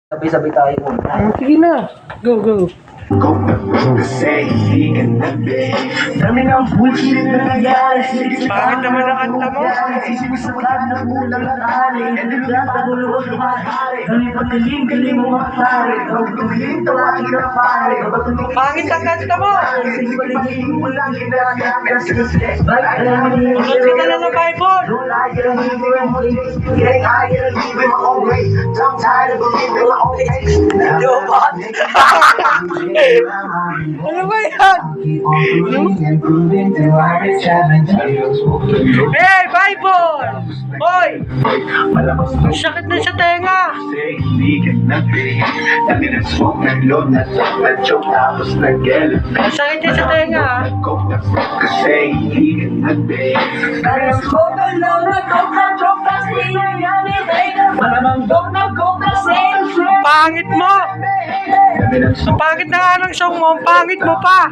Sabi-sabi tayo muna. Sige na. Go, go. Dami ng bullshit na nangyari. Bakit naman ang kanta mo? Sisimulan na unang natari. Nagulog lumahari. Dami pagkalim, galing mo makari. Tumiling, tawagin na pare. Bakit ang kanta mo? Sige paligid mo lang ginagamit. Sunod ka na ng Bible. Ano ba yan? Hey, Bible! Hoy! Ang sakit na sa tenga! Ang sakit na sa tenga, ha? Pangit mo! Ang pangit na nga ng song mo, ang pangit mo pa!